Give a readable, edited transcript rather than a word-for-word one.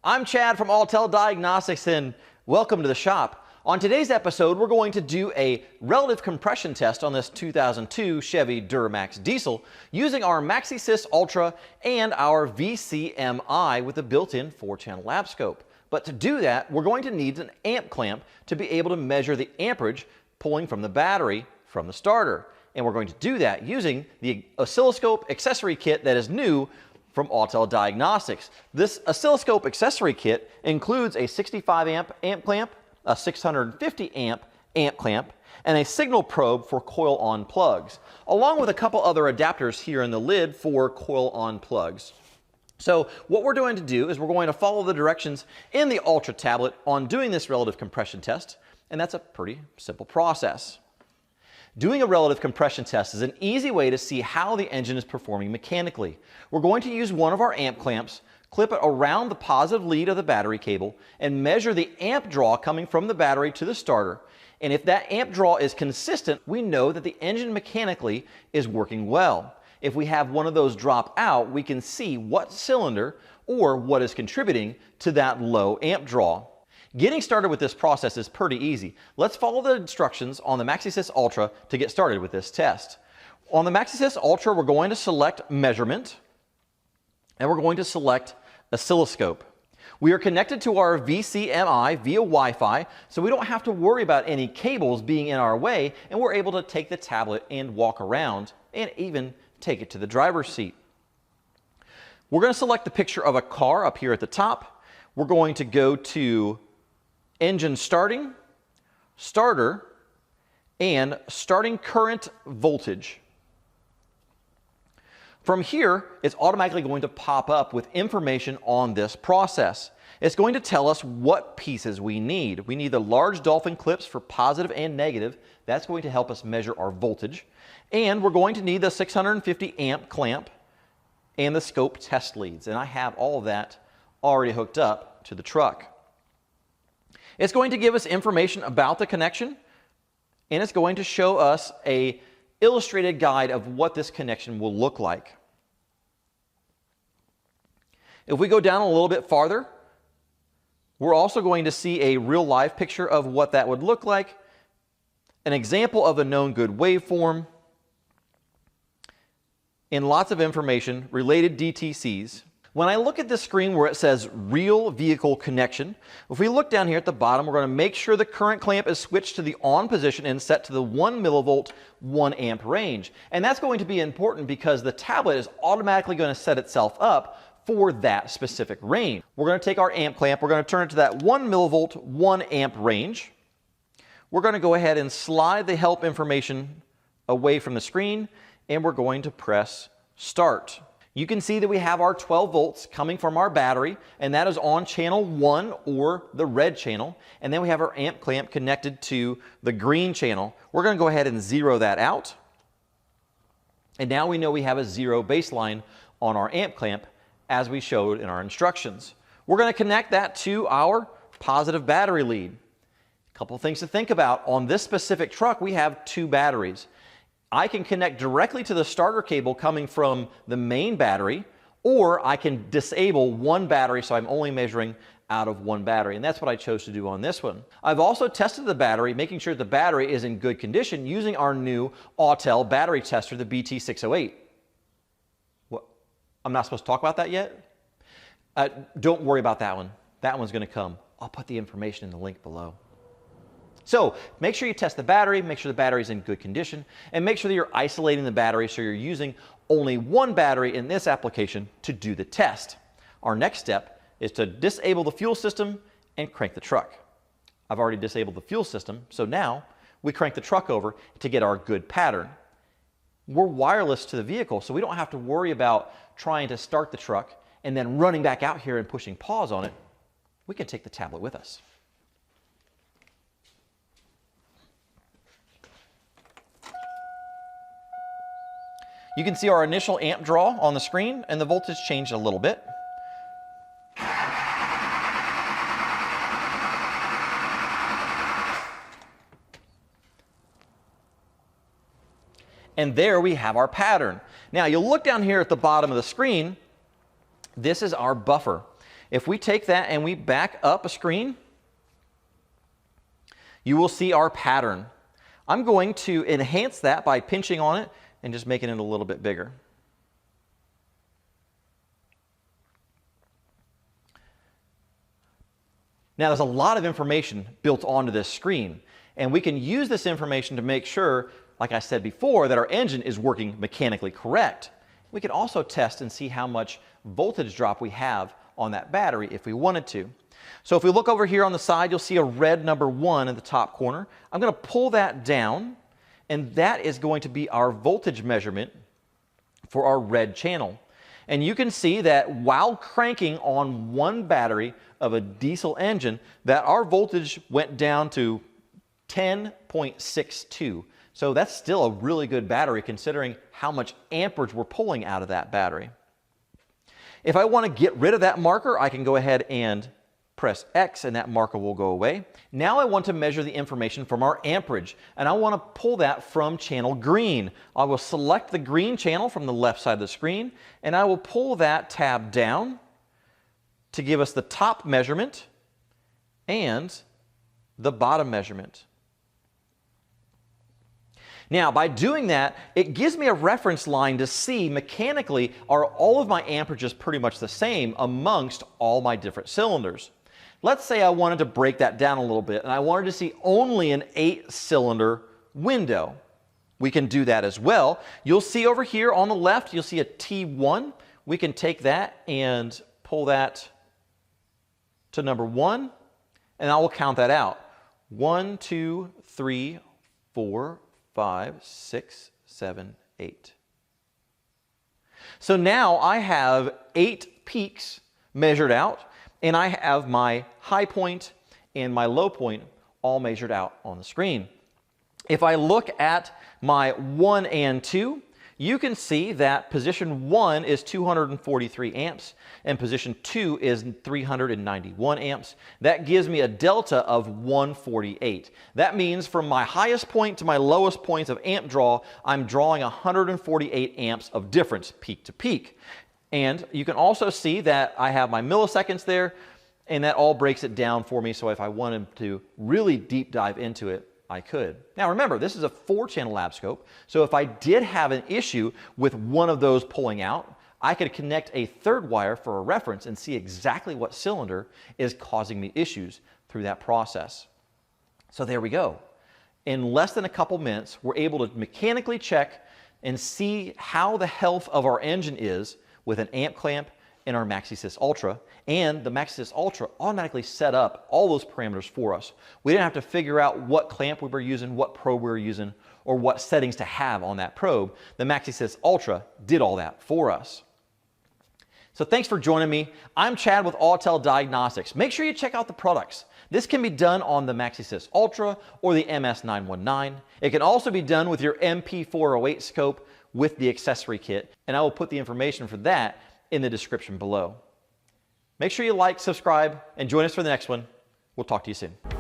I'm Chad from Autel Diagnostics and welcome to the shop. On today's episode, we're going to do a relative compression test on this 2002 Chevy Duramax diesel using our MaxiSYS Ultra and our VCMI with a built-in 4-channel lab scope. But to do that, we're going to need an amp clamp to be able to measure the amperage pulling from the battery from the starter. And we're going to do that using the Oscilloscope Accessory kit that is new from Autel Diagnostics. This Oscilloscope Accessory kit includes a 65 amp clamp, a 650 amp clamp, and a signal probe for coil-on plugs, along with a couple other adapters here in the lid for coil-on plugs. So what we're going to do is we're going to follow the directions in the Ultra tablet on doing this relative compression test, and that's a pretty simple process. Doing a relative compression test is an easy way to see how the engine is performing mechanically. We're going to use one of our amp clamps, clip it around the positive lead of the battery cable, and measure the amp draw coming from the battery to the starter. And if that amp draw is consistent, we know that the engine mechanically is working well. If we have one of those drop out, we can see what cylinder or what is contributing to that low amp draw. Getting started with this process is pretty easy. Let's follow the instructions on the MaxiSYS Ultra to get started with this test. On the MaxiSYS Ultra, we're going to select Measurement, and we're going to select Oscilloscope. We are connected to our VCMI via Wi-Fi, so we don't have to worry about any cables being in our way, and we're able to take the tablet and walk around, and even take it to the driver's seat. We're going to select the picture of a car up here at the top. We're going to go to Engine Starting, Starter, and Starting Current Voltage. From here, it's automatically going to pop up with information on this process. It's going to tell us what pieces we need. We need the large dolphin clips for positive and negative. That's going to help us measure our voltage. And we're going to need the 650 amp clamp and the scope test leads. And I have all of that already hooked up to the truck. It's going to give us information about the connection, and it's going to show us an illustrated guide of what this connection will look like. If we go down a little bit farther, we're also going to see a real live picture of what that would look like, an example of a known good waveform, and lots of information, related DTCs. When I look at this screen where it says Real Vehicle Connection, if we look down here at the bottom, we're going to make sure the current clamp is switched to the on position and set to the 1 millivolt, 1 amp range. And that's going to be important because the tablet is automatically going to set itself up for that specific range. We're going to take our amp clamp, we're going to turn it to that 1 millivolt, 1 amp range. We're going to go ahead and slide the help information away from the screen, and we're going to press Start. You can see that we have our 12 volts coming from our battery, and that is on channel 1 or the red channel. And then we have our amp clamp connected to the green channel. We're going to go ahead and zero that out. And now we know we have a 0 baseline on our amp clamp as we showed in our instructions. We're going to connect that to our positive battery lead. A couple things to think about. On this specific truck, we have 2 batteries. I can connect directly to the starter cable coming from the main battery, or I can disable one battery so I'm only measuring out of one battery, and that's what I chose to do on this one. I've also tested the battery, making sure the battery is in good condition using our new Autel battery tester, the BT608. What? I'm not supposed to talk about that yet? Don't worry about that one. That one's going to come. I'll put the information in the link below. So make sure you test the battery, make sure the battery's in good condition, and make sure that you're isolating the battery so you're using only one battery in this application to do the test. Our next step is to disable the fuel system and crank the truck. I've already disabled the fuel system, so now we crank the truck over to get our good pattern. We're wireless to the vehicle, so we don't have to worry about trying to start the truck and then running back out here and pushing pause on it. We can take the tablet with us. You can see our initial amp draw on the screen, and the voltage changed a little bit. And there we have our pattern. Now you'll look down here at the bottom of the screen, this is our buffer. If we take that and we back up a screen, you will see our pattern. I'm going to enhance that by pinching on it and just making it a little bit bigger. Now there's a lot of information built onto this screen, and we can use this information to make sure, like I said before, that our engine is working mechanically correct. We can also test and see how much voltage drop we have on that battery if we wanted to. So if we look over here on the side, you'll see a red number 1 in the top corner. I'm going to pull that down, and that is going to be our voltage measurement for our red channel. And you can see that while cranking on one battery of a diesel engine, that our voltage went down to 10.62. So that's still a really good battery considering how much amperage we're pulling out of that battery. If I want to get rid of that marker, I can go ahead and press X and that marker will go away. Now I want to measure the information from our amperage, and I want to pull that from channel green. I will select the green channel from the left side of the screen, and I will pull that tab down to give us the top measurement and the bottom measurement. Now, by doing that, it gives me a reference line to see mechanically are all of my amperages pretty much the same amongst all my different cylinders. Let's say I wanted to break that down a little bit and I wanted to see only an 8-cylinder window. We can do that as well. You'll see over here on the left, you'll see a T1. We can take that and pull that to number 1, and I will count that out. 1, 2, 3, 4, 5, 6, 7, 8. So now I have 8 peaks measured out, and I have my high point and my low point all measured out on the screen. If I look at my 1 and 2, you can see that position 1 is 243 amps and position 2 is 391 amps. That gives me a delta of 148. That means from my highest point to my lowest points of amp draw, I'm drawing 148 amps of difference peak to peak. And you can also see that I have my milliseconds there, and that all breaks it down for me, so if I wanted to really deep dive into it, I could. Now remember, this is a 4-channel lab scope, so if I did have an issue with one of those pulling out, I could connect a third wire for a reference and see exactly what cylinder is causing me issues through that process. So there we go. In less than a couple minutes, we're able to mechanically check and see how the health of our engine is with an amp clamp in our MaxiSYS Ultra, and the MaxiSYS Ultra automatically set up all those parameters for us. We didn't have to figure out what clamp we were using, what probe we were using, or what settings to have on that probe. The MaxiSYS Ultra did all that for us. So thanks for joining me. I'm Chad with Autel Diagnostics. Make sure you check out the products. This can be done on the MaxiSYS Ultra or the MS919. It can also be done with your MP408 scope with the accessory kit, and I will put the information for that in the description below. Make sure you like, subscribe, and join us for the next one. We'll talk to you soon.